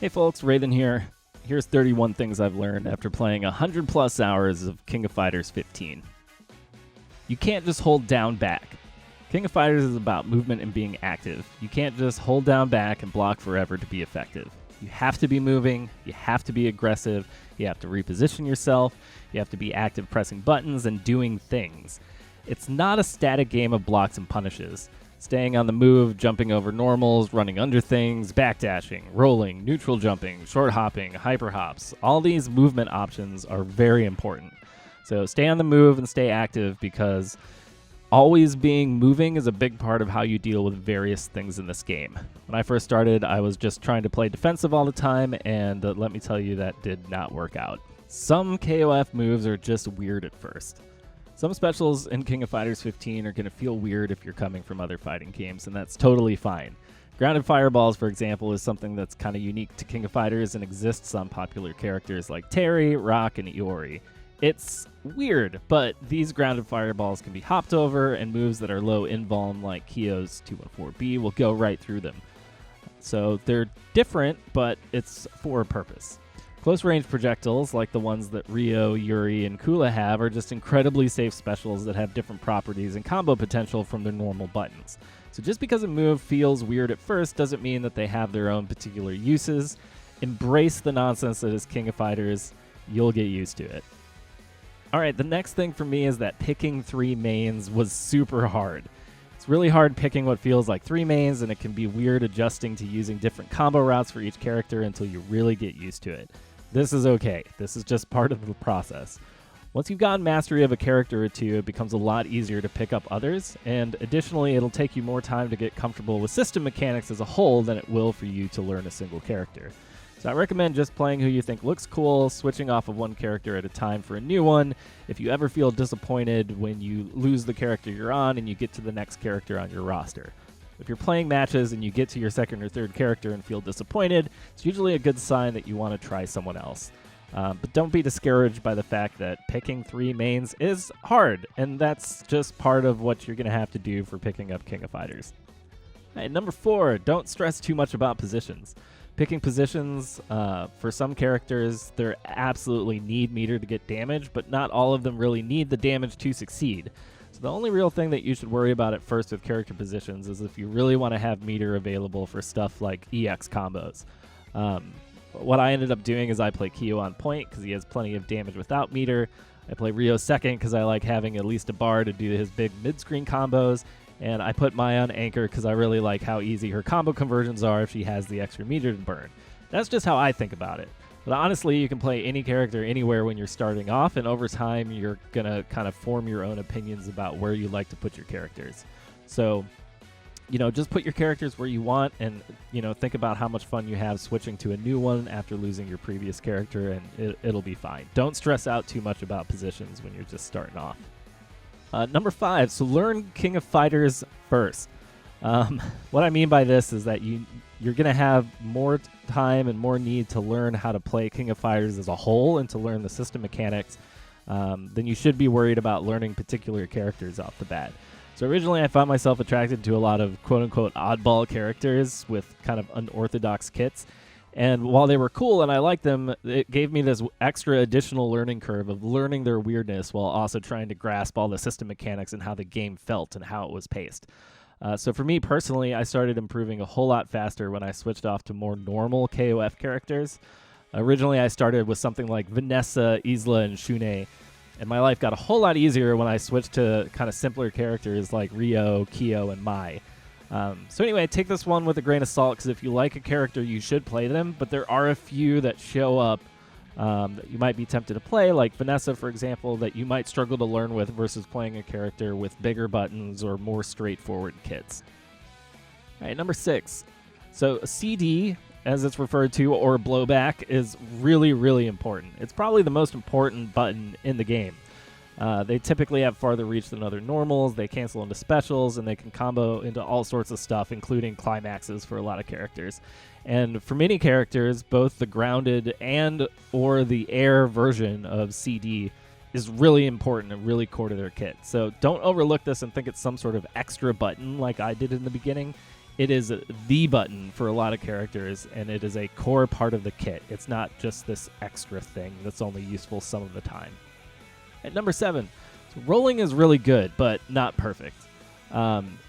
Hey folks, Raidhyn here. Here's 31 things I've learned after playing 100 plus hours of King of Fighters 15. You can't just hold down back. King of Fighters is about movement and being active. You can't just hold down back and block forever to be effective. You have to be moving, you have to be aggressive, you have to reposition yourself, you have to be active pressing buttons and doing things. It's not a static game of blocks and punishes. Staying on the move, jumping over normals, running under things, backdashing, rolling, neutral jumping, short hopping, hyper hops. All these movement options are very important. So stay on the move and stay active because always being moving is a big part of how you deal with various things in this game. When I first started, I was just trying to play defensive all the time, and let me tell you, that did not work out. Some KOF moves are just weird at first. Some specials in King of Fighters 15 are going to feel weird if you're coming from other fighting games, and that's totally fine. Grounded fireballs, for example, is something that's kind of unique to King of Fighters and exists on popular characters like Terry, Rock, and Iori. It's weird, but these grounded fireballs can be hopped over, and moves that are low invuln like Kyo's 214B will go right through them. So they're different, but it's for a purpose. Close-range projectiles, like the ones that Ryo, Yuri, and Kula have, are just incredibly safe specials that have different properties and combo potential from their normal buttons. So just because a move feels weird at first doesn't mean that they have their own particular uses. Embrace the nonsense that is King of Fighters. You'll get used to it. Alright, the next thing for me is that picking 3 mains was super hard. It's really hard picking what feels like 3 mains, and it can be weird adjusting to using different combo routes for each character until you really get used to it. This is okay. This is just part of the process. Once you've gotten mastery of a character or two, it becomes a lot easier to pick up others, and additionally, it'll take you more time to get comfortable with system mechanics as a whole than it will for you to learn a single character. So I recommend just playing who you think looks cool, switching off of one character at a time for a new one. If you ever feel disappointed when you lose the character you're on and you get to the next character on your roster. If you're playing matches and you get to your second or third character and feel disappointed, it's usually a good sign that you want to try someone else. But don't be discouraged by the fact that picking 3 mains is hard, and that's just part of what you're going to have to do for picking up King of Fighters. Right, number 4, don't stress too much about positions. Picking positions, for some characters, they absolutely need meter to get damage, but not all of them really need the damage to succeed. So the only real thing that you should worry about at first with character positions is if you really want to have meter available for stuff like EX combos. What I ended up doing is I play Kyo on point because he has plenty of damage without meter. I play Ryo second because I like having at least a bar to do his big mid-screen combos. And I put Mai on anchor because I really like how easy her combo conversions are if she has the extra meter to burn. That's just how I think about it. But honestly, you can play any character anywhere when you're starting off, and over time, you're going to kind of form your own opinions about where you like to put your characters. So, just put your characters where you want, and, think about how much fun you have switching to a new one after losing your previous character, and it'll be fine. Don't stress out too much about positions when you're just starting off. Number 5, so learn King of Fighters first. What I mean by this is that you're going to have more time and more need to learn how to play King of Fighters as a whole and to learn the system mechanics than you should be worried about learning particular characters off the bat. So originally I found myself attracted to a lot of quote-unquote oddball characters with kind of unorthodox kits. And while they were cool and I liked them, it gave me this extra additional learning curve of learning their weirdness while also trying to grasp all the system mechanics and how the game felt and how it was paced. So for me personally, I started improving a whole lot faster when I switched off to more normal KOF characters. Originally, I started with something like Vanessa, Isla, and Shune, and my life got a whole lot easier when I switched to kind of simpler characters like Ryo, Kyo, and Mai. So anyway, take this one with a grain of salt, because if you like a character, you should play them, but there are a few that show up that you might be tempted to play, like Vanessa, for example, that you might struggle to learn with versus playing a character with bigger buttons or more straightforward kits. All right, number 6. So a CD, as it's referred to, or blowback, is really, really important. It's probably the most important button in the game. They typically have farther reach than other normals, they cancel into specials, and they can combo into all sorts of stuff, including climaxes for a lot of characters. And for many characters, both the grounded and or the air version of CD is really important and really core to their kit. So don't overlook this and think it's some sort of extra button like I did in the beginning. it is the button for a lot of characters, and it is a core part of the kit. It's not just this extra thing that's only useful some of the time. At number 7, so rolling is really good, but not perfect.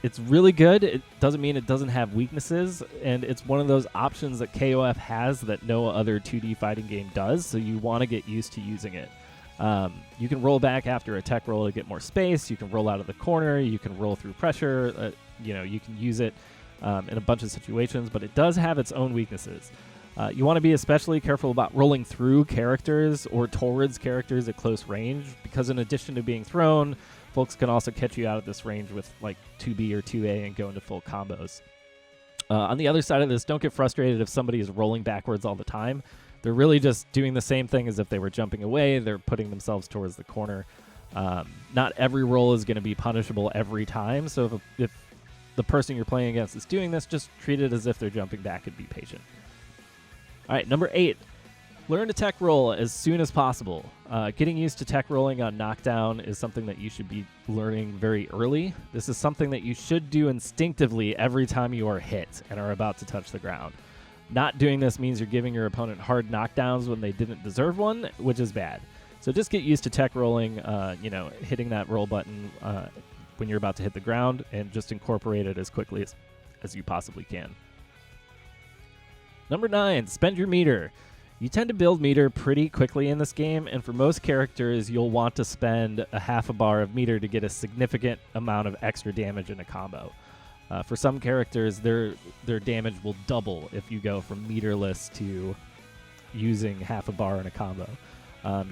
It's really good. It doesn't mean it doesn't have weaknesses, and it's one of those options that KOF has that no other 2D fighting game does, so you want to get used to using it. You can roll back after a tech roll to get more space. You can roll out of the corner. You can roll through pressure. You can use it in a bunch of situations, but it does have its own weaknesses. You want to be especially careful about rolling through characters or towards characters at close range, because in addition to being thrown, folks can also catch you out at this range with like 2B or 2A and go into full combos. On the other side of this, don't get frustrated if somebody is rolling backwards all the time. They're really just doing the same thing as if they were jumping away. They're putting themselves towards the corner. Not every roll is going to be punishable every time, so if the person you're playing against is doing this, just treat it as if they're jumping back and be patient. All right, number 8, learn to tech roll as soon as possible. Getting used to tech rolling on knockdown is something that you should be learning very early. This is something that you should do instinctively every time you are hit and are about to touch the ground. Not doing this means you're giving your opponent hard knockdowns when they didn't deserve one, which is bad. So just get used to tech rolling, hitting that roll button when you're about to hit the ground, and just incorporate it as quickly as you possibly can. Number 9, spend your meter. You tend to build meter pretty quickly in this game, and for most characters, you'll want to spend a half a bar of meter to get a significant amount of extra damage in a combo. For some characters, their damage will double if you go from meterless to using half a bar in a combo.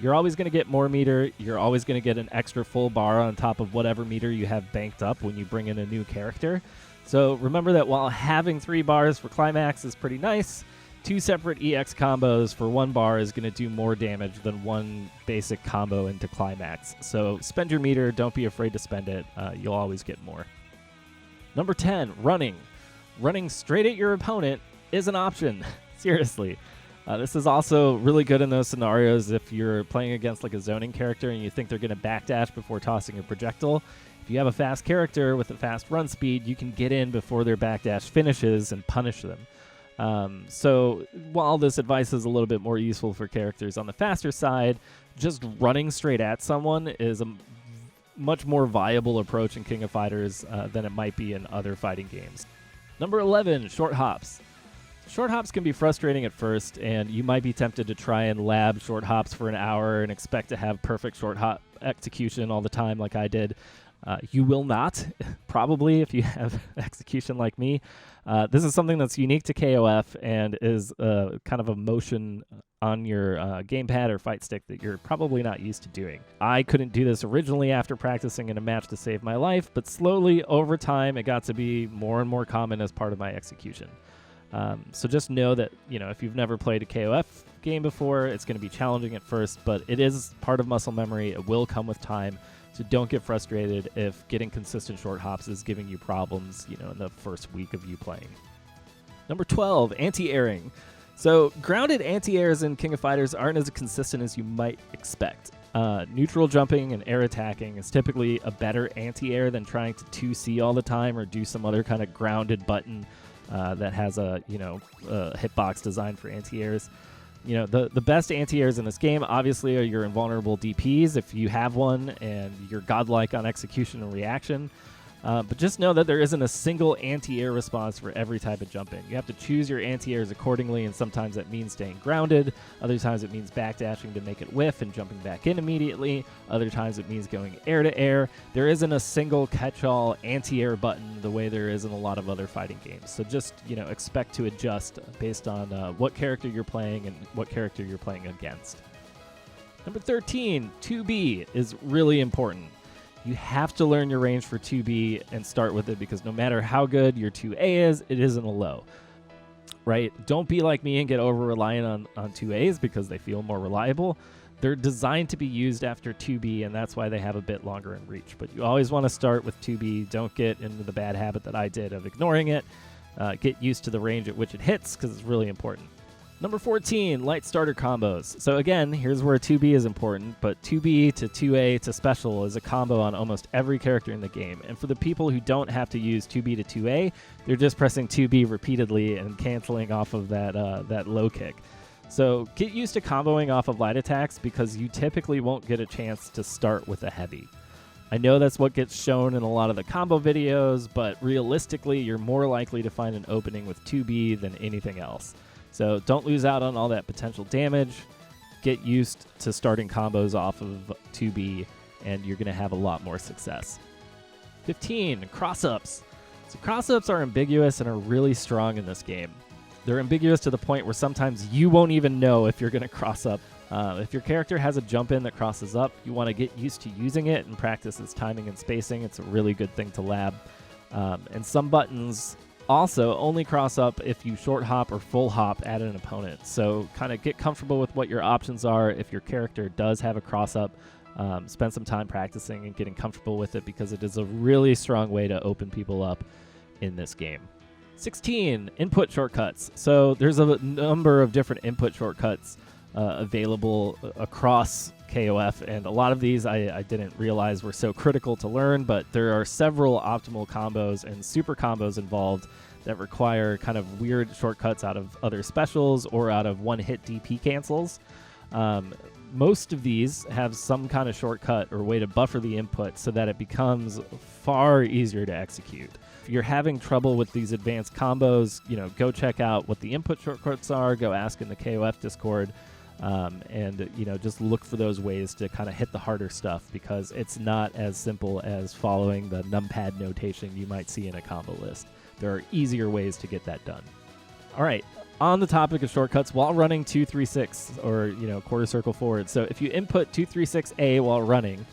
You're always going to get more meter. You're always going to get an extra full bar on top of whatever meter you have banked up when you bring in a new character. So remember that while having 3 bars for climax is pretty nice, 2 separate EX combos for 1 bar is going to do more damage than 1 basic combo into climax. So spend your meter. Don't be afraid to spend it. You'll always get more. Number 10, running. Running straight at your opponent is an option. Seriously. This is also really good in those scenarios if you're playing against like a zoning character and you think they're going to backdash before tossing a projectile. If you have a fast character with a fast run speed, you can get in before their backdash finishes and punish them. So while this advice is a little bit more useful for characters on the faster side, just running straight at someone is a much more viable approach in King of Fighters than it might be in other fighting games. Number 11, short hops. Short hops can be frustrating at first, and you might be tempted to try and lab short hops for an hour and expect to have perfect short hop execution all the time like I did. You will not, probably, if you have execution like me. This is something that's unique to KOF and is kind of a motion on your gamepad or fight stick that you're probably not used to doing. I couldn't do this originally after practicing in a match to save my life, but slowly, over time, it got to be more and more common as part of my execution. So just know that, if you've never played a KOF game before, it's going to be challenging at first, but it is part of muscle memory. It will come with time. So don't get frustrated if getting consistent short hops is giving you problems, in the first week of you playing. Number 12, anti-airing. So grounded anti-airs in King of Fighters aren't as consistent as you might expect. Neutral jumping and air attacking is typically a better anti-air than trying to 2C all the time or do some other kind of grounded button that has a hitbox designed for anti-airs. The best anti-airs in this game obviously are your invulnerable DPs if you have one, and you're godlike on execution and reaction. But just know that there isn't a single anti-air response for every type of jumping. You have to choose your anti-airs accordingly, and sometimes that means staying grounded. Other times it means backdashing to make it whiff and jumping back in immediately. Other times it means going air to air. There isn't a single catch-all anti-air button the way there is in a lot of other fighting games. So just, expect to adjust based on what character you're playing and what character you're playing against. Number 13, 2B is really important. You have to learn your range for 2B and start with it, because no matter how good your 2A is, it isn't a low, right? Don't be like me and get over-reliant on 2As because they feel more reliable. They're designed to be used after 2B, and that's why they have a bit longer in reach. But you always want to start with 2B. Don't get into the bad habit that I did of ignoring it. Get used to the range at which it hits, because it's really important. Number 14, light starter combos. So again, here's where 2B is important, but 2B to 2A to special is a combo on almost every character in the game. And for the people who don't have to use 2B to 2A, they're just pressing 2B repeatedly and canceling off of that low kick. So get used to comboing off of light attacks because you typically won't get a chance to start with a heavy. I know that's what gets shown in a lot of the combo videos, but realistically, you're more likely to find an opening with 2B than anything else. So don't lose out on all that potential damage. Get used to starting combos off of 2B, and you're going to have a lot more success. 15, Crossups. So Crossups are ambiguous and are really strong in this game. They're ambiguous to the point where sometimes you won't even know if you're going to cross up. If your character has a jump in that crosses up, you want to get used to using it and practice its timing and spacing. It's a really good thing to lab. And some buttons also only cross up if you short hop or full hop at an opponent. So kind of get comfortable with what your options are. If your character does have a cross up, spend some time practicing and getting comfortable with it because it is a really strong way to open people up in this game. 16, input shortcuts. So there's a number of different input shortcuts available across KOF, and a lot of these I didn't realize were so critical to learn, but there are several optimal combos and super combos involved that require kind of weird shortcuts out of other specials or out of one-hit DP cancels. Most of these have some kind of shortcut or way to buffer the input so that it becomes far easier to execute. If you're having trouble with these advanced combos, go check out what the input shortcuts are, go ask in the KOF Discord, and just look for those ways to kind of hit the harder stuff because it's not as simple as following the numpad notation you might see in a combo list. There are easier ways to get that done. All right, on the topic of shortcuts, while running 236 or quarter circle forward. So if you input 236A while running,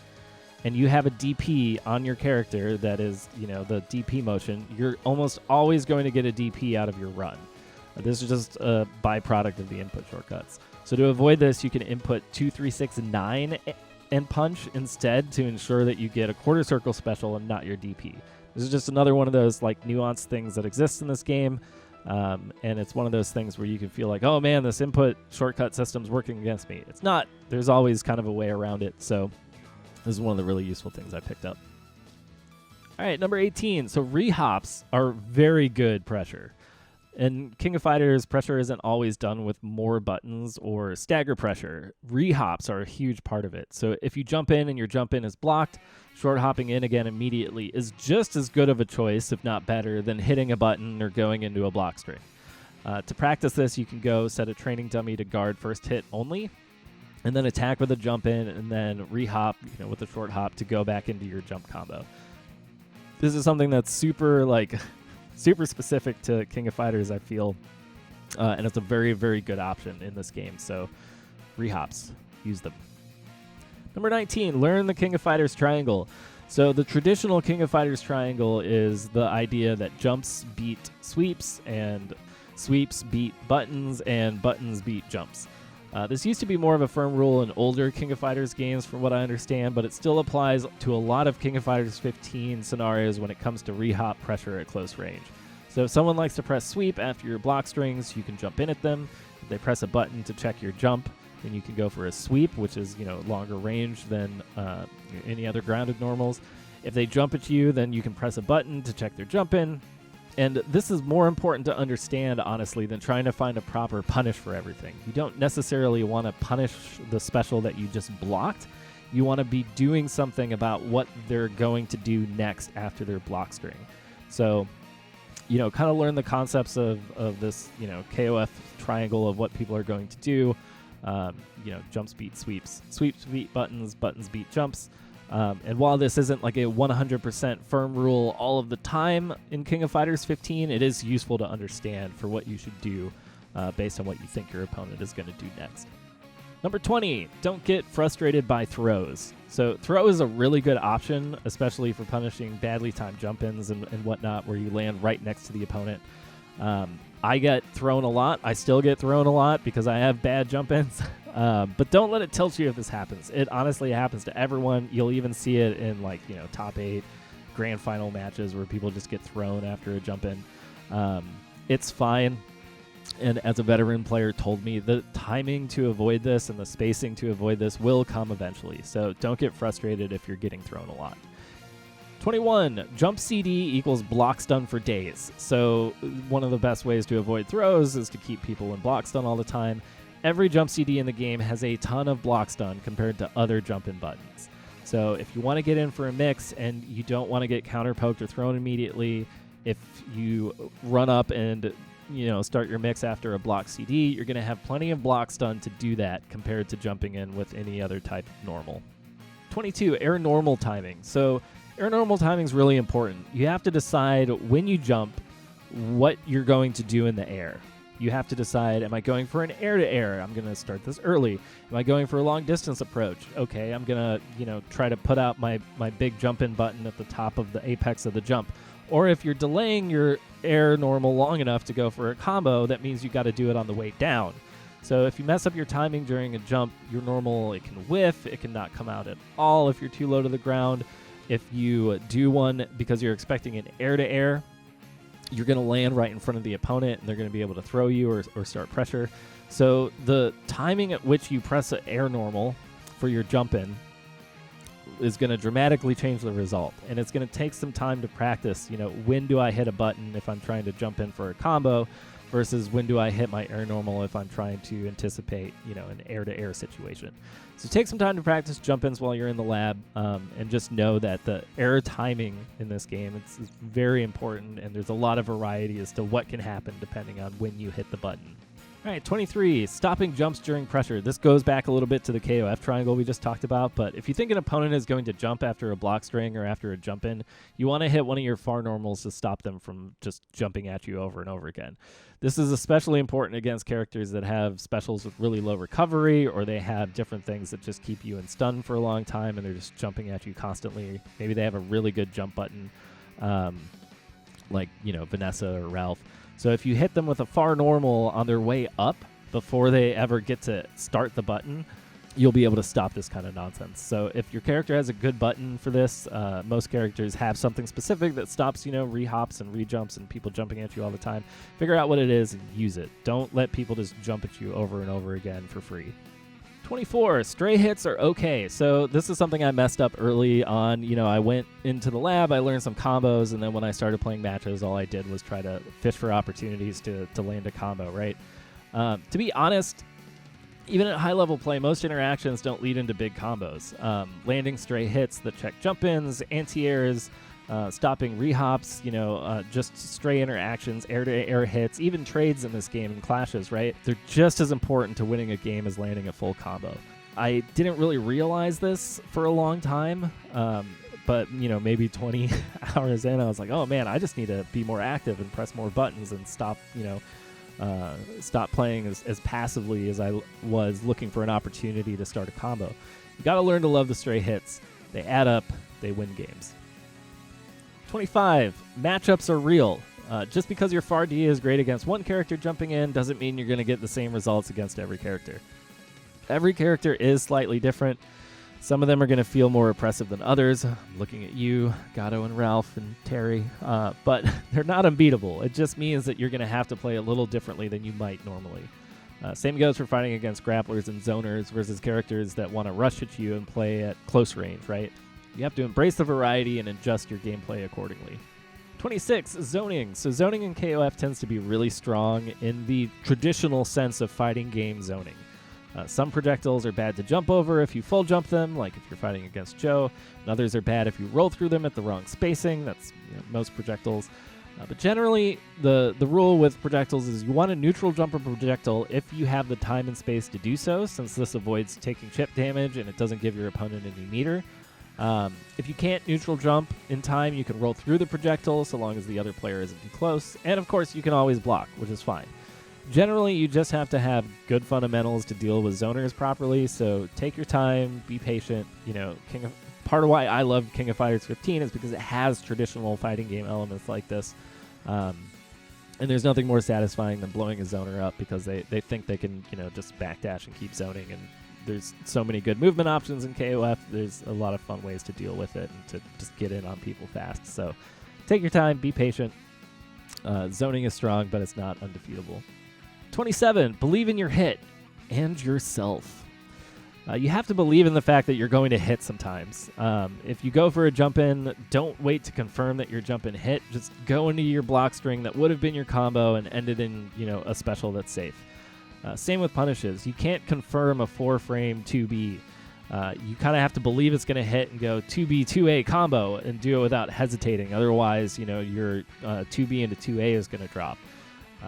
and you have a DP on your character that is, the DP motion, you're almost always going to get a DP out of your run. This is just a byproduct of the input shortcuts. So to avoid this, you can input 2369 and punch instead to ensure that you get a quarter circle special and not your DP. This is just another one of those nuanced things that exist in this game. And it's one of those things where you can feel like, oh man, this input shortcut system's working against me. It's not. There's always kind of a way around it. So this is one of the really useful things I picked up. All right, number 18. So rehops are very good pressure. In King of Fighters, pressure isn't always done with more buttons or stagger pressure. Rehops are a huge part of it. So if you jump in and your jump in is blocked, short hopping in again immediately is just as good of a choice, if not better, than hitting a button or going into a block string. To practice this, you can go set a training dummy to guard first hit only, and then attack with a jump in, and then rehop with a short hop to go back into your jump combo. This is something that's super specific to King of Fighters, I feel, and it's a very, very good option in this game. So rehops, use them. Number 19, learn the King of Fighters Triangle. So the traditional King of Fighters Triangle is the idea that jumps beat sweeps, and sweeps beat buttons, and buttons beat jumps. This used to be more of a firm rule in older King of Fighters games from what I understand, but it still applies to a lot of King of Fighters 15 scenarios when it comes to rehop pressure at close range. So if someone likes to press sweep after your block strings, you can jump in at them. If they press a button to check your jump, then you can go for a sweep, which is longer range than any other grounded normals. If they jump at you, then you can press a button to check their jump in. And this is more important to understand, honestly, than trying to find a proper punish for everything. You don't necessarily want to punish the special that you just blocked. You want to be doing something about what they're going to do next after their block string. So, kind of learn the concepts of this, KOF triangle of what people are going to do. Jumps beat sweeps, sweeps beat buttons, buttons beat jumps. And while this isn't like a 100% firm rule all of the time in King of Fighters 15, it is useful to understand for what you should do based on what you think your opponent is going to do next. Number 20, don't get frustrated by throws. So throw is a really good option, especially for punishing badly timed jump-ins and whatnot, where you land right next to the opponent. I get thrown a lot. I still get thrown a lot because I have bad jump-ins. But don't let it tilt you if this happens. It honestly happens to everyone. You'll even see it in top 8 grand final matches where people just get thrown after a jump in. It's fine. And as a veteran player told me, the timing to avoid this and the spacing to avoid this will come eventually. So don't get frustrated if you're getting thrown a lot. 21, jump CD equals block stun for days. So one of the best ways to avoid throws is to keep people in block stun all the time. Every jump CD in the game has a ton of block stun compared to other jump-in buttons. So if you want to get in for a mix and you don't want to get counter-poked or thrown immediately, if you run up and start your mix after a block CD, you're going to have plenty of block stun to do that compared to jumping in with any other type of normal. 22, air normal timing. So air normal timing is really important. You have to decide when you jump what you're going to do in the air. You have to decide, am I going for an air-to-air? I'm going to start this early. Am I going for a long-distance approach? Okay, I'm going to, try to put out my big jump-in button at the top of the apex of the jump. Or if you're delaying your air normal long enough to go for a combo, that means you got to do it on the way down. So if you mess up your timing during a jump, your normal, it can whiff, it can not come out at all if you're too low to the ground. If you do one because you're expecting an air-to-air, you're going to land right in front of the opponent, and they're going to be able to throw you or start pressure. So the timing at which you press an air normal for your jump-in is going to dramatically change the result. And it's going to take some time to practice, when do I hit a button if I'm trying to jump in for a combo versus when do I hit my air normal if I'm trying to anticipate, an air-to-air situation. So take some time to practice jump-ins while you're in the lab, and just know that the air timing in this game is very important, and there's a lot of variety as to what can happen depending on when you hit the button. All right, 23, stopping jumps during pressure. This goes back a little bit to the KOF triangle we just talked about, but if you think an opponent is going to jump after a block string or after a jump in, you want to hit one of your far normals to stop them from just jumping at you over and over again. This is especially important against characters that have specials with really low recovery, or they have different things that just keep you in stun for a long time and they're just jumping at you constantly. Maybe they have a really good jump button, like Vanessa or Ralph. So if you hit them with a far normal on their way up before they ever get to start the button, you'll be able to stop this kind of nonsense. So if your character has a good button for this, most characters have something specific that stops, re-hops and re-jumps and people jumping at you all the time. Figure out what it is and use it. Don't let people just jump at you over and over again for free. 24, stray hits are okay. So this is something I messed up early on. I went into the lab, I learned some combos, and then when I started playing matches, all I did was try to fish for opportunities to land a combo, right? To be honest, even at high-level play, most interactions don't lead into big combos. Landing stray hits that check jump-ins, anti-airs, stopping rehops, just stray interactions, air-to-air hits, even trades in this game and clashes, right? They're just as important to winning a game as landing a full combo. I didn't really realize this for a long time, but, maybe 20 hours in, I was like, oh, man, I just need to be more active and press more buttons and stop playing as passively as I was looking for an opportunity to start a combo. You got to learn to love the stray hits. They add up. They win games. 25, matchups are real. Just because your FAR D is great against one character jumping in doesn't mean you're going to get the same results against every character. Every character is slightly different. Some of them are going to feel more oppressive than others. I'm looking at you, Gato and Ralph and Terry, but they're not unbeatable. It just means that you're going to have to play a little differently than you might normally. Same goes for fighting against grapplers and zoners versus characters that want to rush at you and play at close range, right? You have to embrace the variety and adjust your gameplay accordingly. 26, zoning. So zoning in KOF tends to be really strong in the traditional sense of fighting game zoning. Some projectiles are bad to jump over if you full jump them, like if you're fighting against Joe, and others are bad if you roll through them at the wrong spacing. That's most projectiles. But generally, the rule with projectiles is you want a neutral jumper projectile if you have the time and space to do so, since this avoids taking chip damage and it doesn't give your opponent any meter. If you can't neutral jump in time, you can roll through the projectile so long as the other player isn't too close. And of course, you can always block, which is fine. Generally, you just have to have good fundamentals to deal with zoners properly, so take your time, be patient. Part of why I love King of Fighters 15 is because it has traditional fighting game elements like this. And there's nothing more satisfying than blowing a zoner up because they think they can, just backdash and keep zoning. And there's so many good movement options in KOF. There's a lot of fun ways to deal with it and to just get in on people fast. So take your time, be patient. Zoning is strong, but it's not undefeatable. 27, believe in your hit and yourself. You have to believe in the fact that you're going to hit sometimes. If you go for a jump in, don't wait to confirm that your jump in hit. Just go into your block string that would have been your combo and end it in, a special that's safe. Same with punishes. You can't confirm a 4-frame 2B. You kind of have to believe it's going to hit and go 2B, 2A combo and do it without hesitating. Otherwise, your 2B into 2A is going to drop.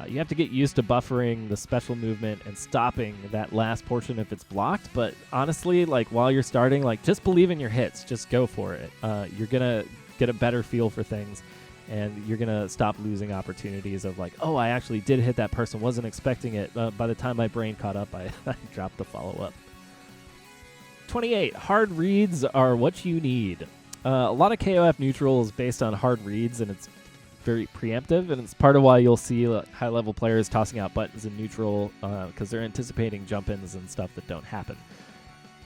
You have to get used to buffering the special movement and stopping that last portion if it's blocked. But honestly, while you're starting, just believe in your hits. Just go for it. You're going to get a better feel for things, and you're going to stop losing opportunities of oh, I actually did hit that person. Wasn't expecting it. By the time my brain caught up, I dropped the follow-up. 28. Hard reads are what you need. A lot of KOF neutral is based on hard reads, and it's very preemptive, and it's part of why you'll see high-level players tossing out buttons in neutral because they're anticipating jump-ins and stuff that don't happen.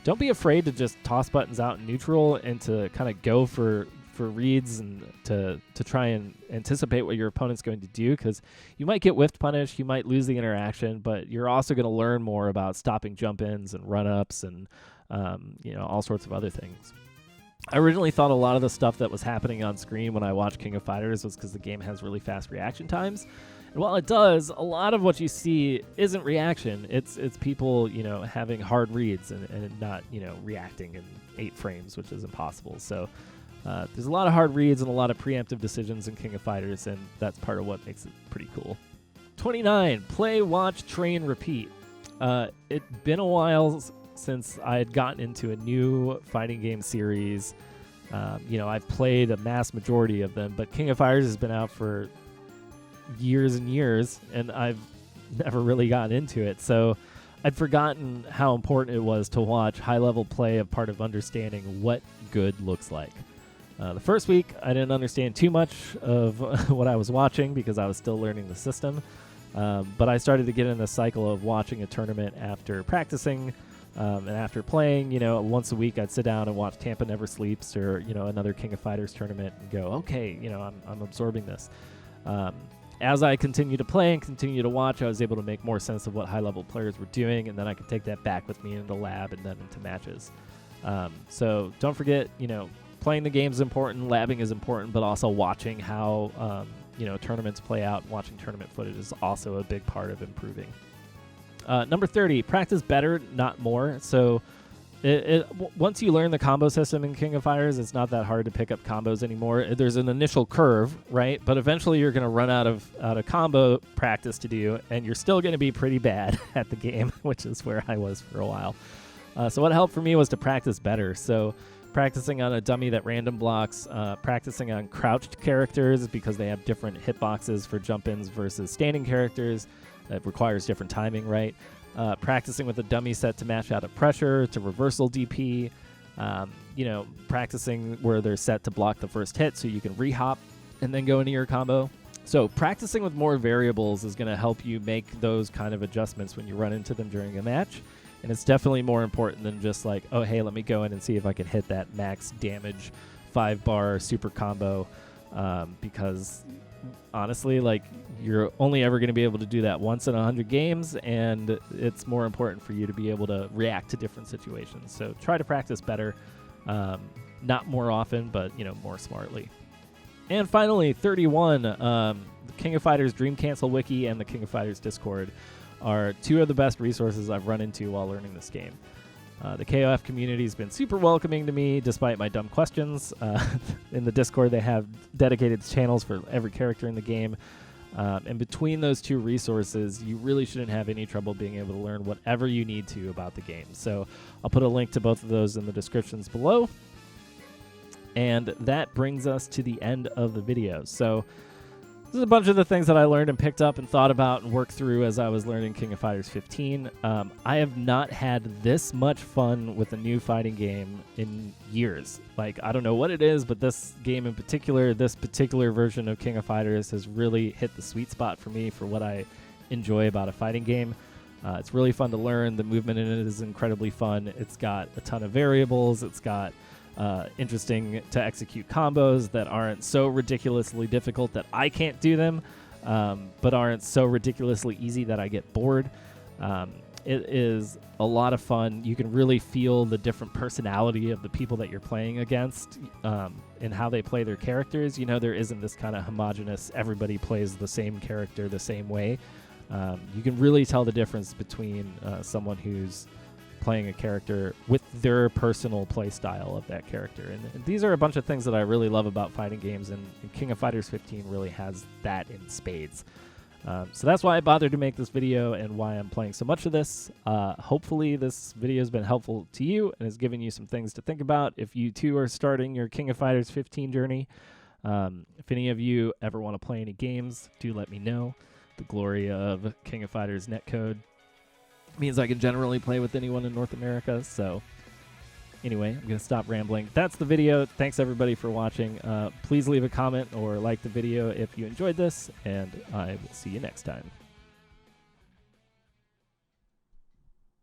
Don't be afraid to just toss buttons out in neutral and to kind of go for reads and to try and anticipate what your opponent's going to do, because you might get whiffed punished, you might lose the interaction, but you're also going to learn more about stopping jump-ins and run-ups and all sorts of other things. I originally thought a lot of the stuff that was happening on screen when I watched King of Fighters was because the game has really fast reaction times. And while it does, a lot of what you see isn't reaction. It's people, having hard reads and not, reacting in 8 frames, which is impossible. So there's a lot of hard reads and a lot of preemptive decisions in King of Fighters, and that's part of what makes it pretty cool. 29, play, watch, train, repeat. It's been a while since I had gotten into a new fighting game series. I've played a mass majority of them, but King of Fighters has been out for years and years, and I've never really gotten into it. So I'd forgotten how important it was to watch high-level play of part of understanding what good looks like. The first week, I didn't understand too much of what I was watching because I was still learning the system, but I started to get in the cycle of watching a tournament after practicing. And after playing, once a week, I'd sit down and watch Tampa Never Sleeps or, another King of Fighters tournament and go, okay, I'm absorbing this. As I continue to play and continue to watch, I was able to make more sense of what high-level players were doing, and then I could take that back with me into the lab and then into matches. So don't forget, playing the game is important, labbing is important, but also watching how, tournaments play out, watching tournament footage is also a big part of improving. Number 30, practice better, not more. So once you learn the combo system in King of Fighters, it's not that hard to pick up combos anymore. There's an initial curve, right? But eventually you're going to run out of combo practice to do, and you're still going to be pretty bad at the game, which is where I was for a while. So what helped for me was to practice better. So practicing on a dummy that random blocks, practicing on crouched characters because they have different hitboxes for jump-ins versus standing characters. It requires different timing, right? Practicing with a dummy set to match out of pressure, to reversal DP, practicing where they're set to block the first hit so you can re-hop and then go into your combo. So practicing with more variables is going to help you make those kind of adjustments when you run into them during a match. And it's definitely more important than just oh, hey, let me go in and see if I can hit that max damage 5-bar super combo because honestly, you're only ever going to be able to do that once in 100 games, and it's more important for you to be able to react to different situations. So try to practice better, not more often, but more smartly. And finally, 31, the King of Fighters Dreamcancel wiki and the King of Fighters Discord are 2 of the best resources I've run into while learning this game. The KOF community has been super welcoming to me despite my dumb questions. In the Discord, they have dedicated channels for every character in the game. And between those 2 resources, you really shouldn't have any trouble being able to learn whatever you need to about the game. So I'll put a link to both of those in the descriptions below. And that brings us to the end of the video. So this is a bunch of the things that I learned and picked up and thought about and worked through as I was learning King of Fighters 15. I have not had this much fun with a new fighting game in years. I don't know what it is, but this game in particular, this particular version of King of Fighters has really hit the sweet spot for me for what I enjoy about a fighting game. It's really fun to learn. The movement in it is incredibly fun. It's got a ton of variables. It's got interesting to execute combos that aren't so ridiculously difficult that I can't do them. but aren't so ridiculously easy that I get bored. It is a lot of fun. You can really feel the different personality of the people that you're playing against and how they play their characters. You know, there isn't this kind of homogenous, everybody plays the same character the same way. You can really tell the difference between someone who's playing a character with their personal play style of that character. And these are a bunch of things that I really love about fighting games, and King of Fighters 15 really has that in spades. So that's why I bothered to make this video and why I'm playing so much of this. Hopefully this video has been helpful to you and has given you some things to think about if you too are starting your King of Fighters 15 journey. If any of you ever want to play any games, do let me know. The glory of King of Fighters netcode means I can generally play with anyone in North America. So anyway, I'm going to stop rambling. That's the video. Thanks everybody for watching. Please leave a comment or like the video if you enjoyed this, and I will see you next time.